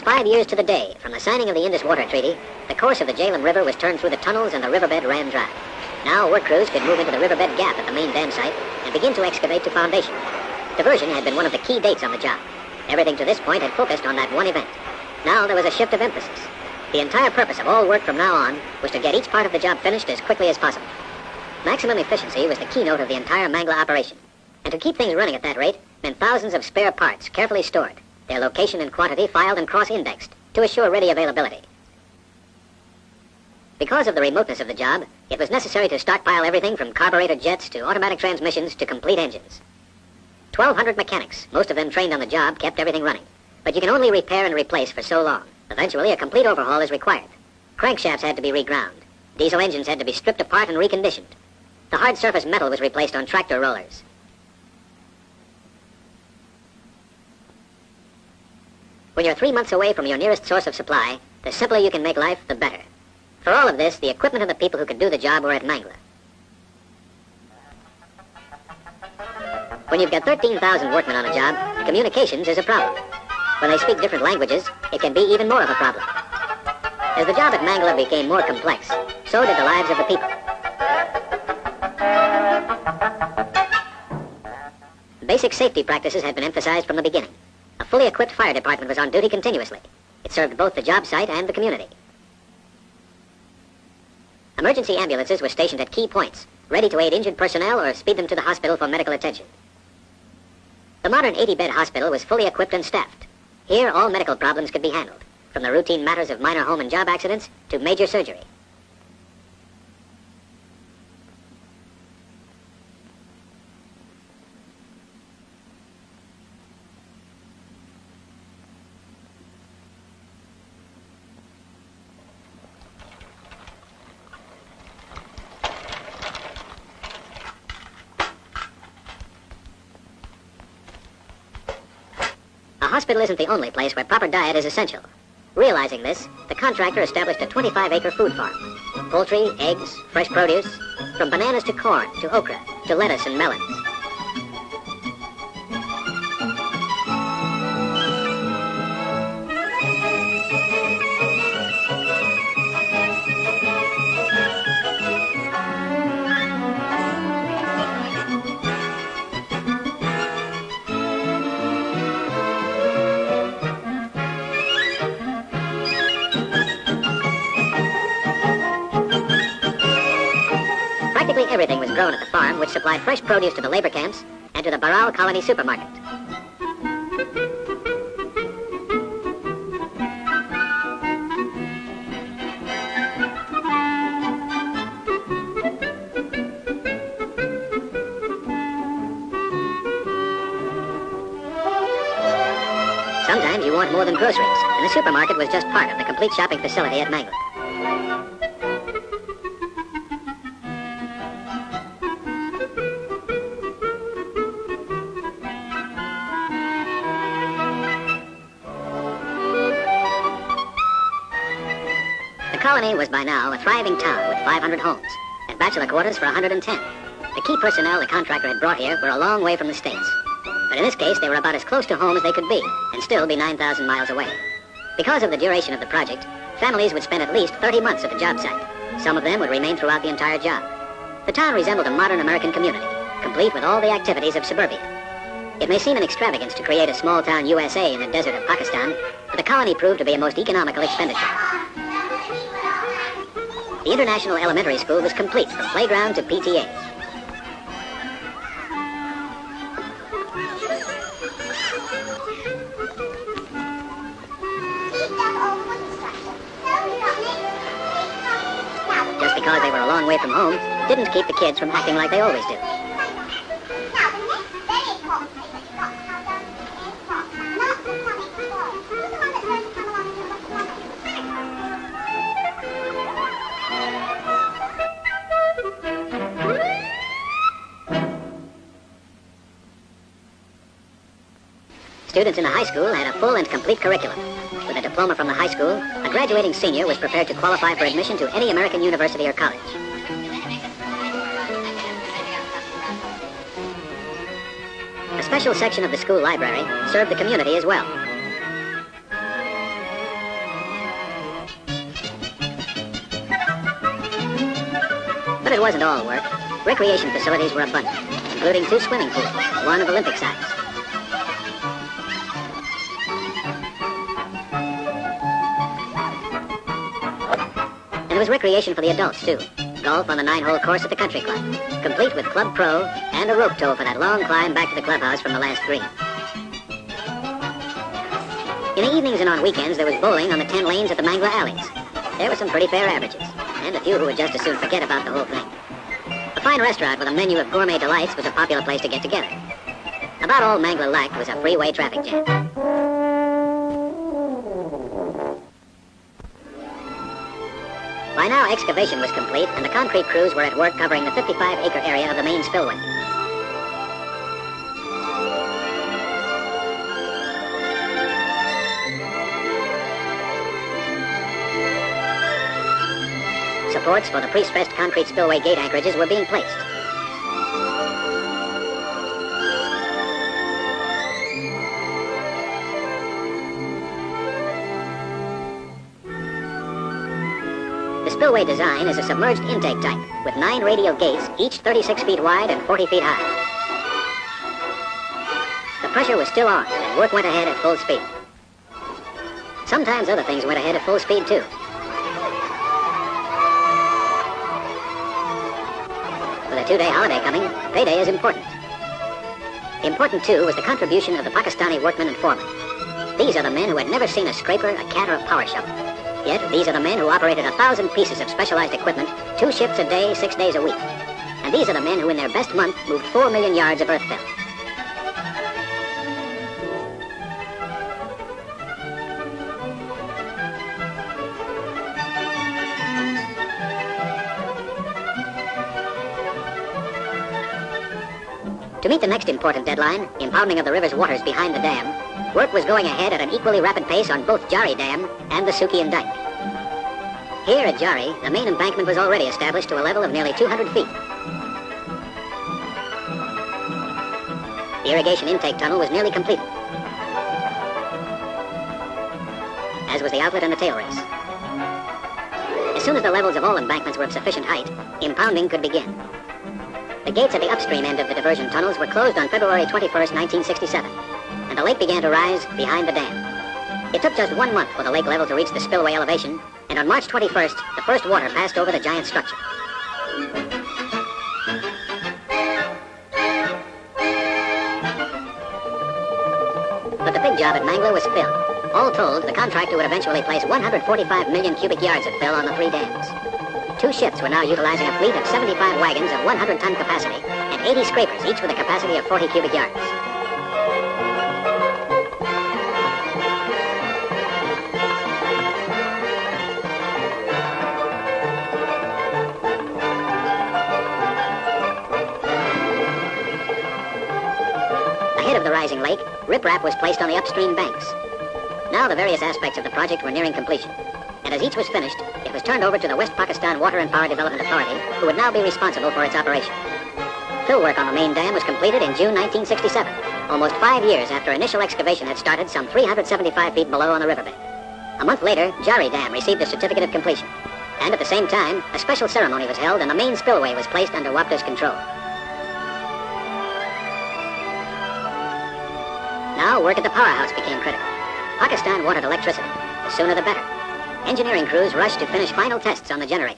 5 years to the day from the signing of the Indus Water Treaty, the course of the Jhelum River was turned through the tunnels and the riverbed ran dry. Now work crews could move into the riverbed gap at the main dam site and begin to excavate to foundation. Diversion had been one of the key dates on the job. Everything to this point had focused on that one event. Now there was a shift of emphasis. The entire purpose of all work from now on was to get each part of the job finished as quickly as possible. Maximum efficiency was the keynote of the entire Mangla operation. And to keep things running at that rate meant thousands of spare parts carefully stored, their location and quantity filed and cross-indexed to assure ready availability. Because of the remoteness of the job, it was necessary to stockpile everything from carburetor jets to automatic transmissions to complete engines. 1,200 mechanics, most of them trained on the job, kept everything running. But you can only repair and replace for so long. Eventually, a complete overhaul is required. Crankshafts had to be reground. Diesel engines had to be stripped apart and reconditioned. The hard surface metal was replaced on tractor rollers. When you're 3 months away from your nearest source of supply, the simpler you can make life, the better. For all of this, the equipment and the people who could do the job were at Mangla. When you've got 13,000 workmen on a job, communications is a problem. When they speak different languages, it can be even more of a problem. As the job at Mangla became more complex, so did the lives of the people. Basic safety practices had been emphasized from the beginning. A fully equipped fire department was on duty continuously. It served both the job site and the community. Emergency ambulances were stationed at key points, ready to aid injured personnel or speed them to the hospital for medical attention. The modern 80-bed hospital was fully equipped and staffed. Here, all medical problems could be handled, from the routine matters of minor home and job accidents to major surgery. A hospital isn't the only place where proper diet is essential. Realizing this, the contractor established a 25-acre food farm. Poultry, eggs, fresh produce, from bananas to corn, to okra, to lettuce and melons. Practically everything was grown at the farm, which supplied fresh produce to the labor camps and to the Baral Colony supermarket. Sometimes you want more than groceries, and the supermarket was just part of the complete shopping facility at Mangla. The colony was by now a thriving town with 500 homes and bachelor quarters for 110. The key personnel the contractor had brought here were a long way from the States. But in this case, they were about as close to home as they could be and still be 9,000 miles away. Because of the duration of the project, families would spend at least 30 months at the job site. Some of them would remain throughout the entire job. The town resembled a modern American community, complete with all the activities of suburbia. It may seem an extravagance to create a small-town USA in the desert of Pakistan, but the colony proved to be a most economical expenditure. The International Elementary School was complete from playground to PTA. Just because they were a long way from home didn't keep the kids from acting like they always do. Students in the high school had a full and complete curriculum. With a diploma from the high school, a graduating senior was prepared to qualify for admission to any American university or college. A special section of the school library served the community as well. But it wasn't all work. Recreation facilities were abundant, including 2 swimming pools, one of Olympic size. And there was recreation for the adults, too. Golf on the 9-hole course at the country club, complete with Club Pro and a rope tow for that long climb back to the clubhouse from the last green. In the evenings and on weekends, there was bowling on the 10 lanes at the Mangla alleys. There were some pretty fair averages, and a few who would just as soon forget about the whole thing. A fine restaurant with a menu of gourmet delights was a popular place to get together. About all Mangla lacked was a freeway traffic jam. By now, excavation was complete, and the concrete crews were at work covering the 55-acre area of the main spillway. Supports for the pre-stressed concrete spillway gate anchorages were being placed. The spillway design is a submerged intake type with 9 radial gates, each 36 feet wide and 40 feet high. The pressure was still on, and work went ahead at full speed. Sometimes other things went ahead at full speed, too. With a 2-day holiday coming, payday is important. Important, too, was the contribution of the Pakistani workmen and foremen. These are the men who had never seen a scraper, a cat, or a power shovel. Yet, these are the men who operated 1,000 pieces of specialized equipment, 2 shifts a day, 6 days a week. And these are the men who, in their best month, moved 4 million yards of earth fill. To meet the next important deadline, impounding of the river's waters behind the dam, work was going ahead at an equally rapid pace on both Jari Dam and the Sukian Dike. Here at Jari, the main embankment was already established to a level of nearly 200 feet. The irrigation intake tunnel was nearly completed, as was the outlet and the tail race. As soon as the levels of all embankments were of sufficient height, impounding could begin. The gates at the upstream end of the diversion tunnels were closed on February 21st, 1967, and the lake began to rise behind the dam. It took just 1 month for the lake level to reach the spillway elevation, and on March 21st, the first water passed over the giant structure. But the big job at Mangla was fill. All told, the contractor would eventually place 145 million cubic yards of fill on the 3 dams. 2 ships were now utilizing a fleet of 75 wagons of 100-ton capacity and 80 scrapers, each with a capacity of 40 cubic yards. Ahead of the rising lake, riprap was placed on the upstream banks. Now the various aspects of the project were nearing completion, and as each was finished, it was turned over to the West Pakistan Water and Power Development Authority, who would now be responsible for its operation. Fill work on the main dam was completed in June 1967, almost 5 years after initial excavation had started some 375 feet below on the riverbed. A month later, Jari Dam received a certificate of completion, and at the same time, a special ceremony was held and the main spillway was placed under WAPDA's control. Now, work at the powerhouse became critical. Pakistan wanted electricity. The sooner the better. Engineering crews rushed to finish final tests on the generator.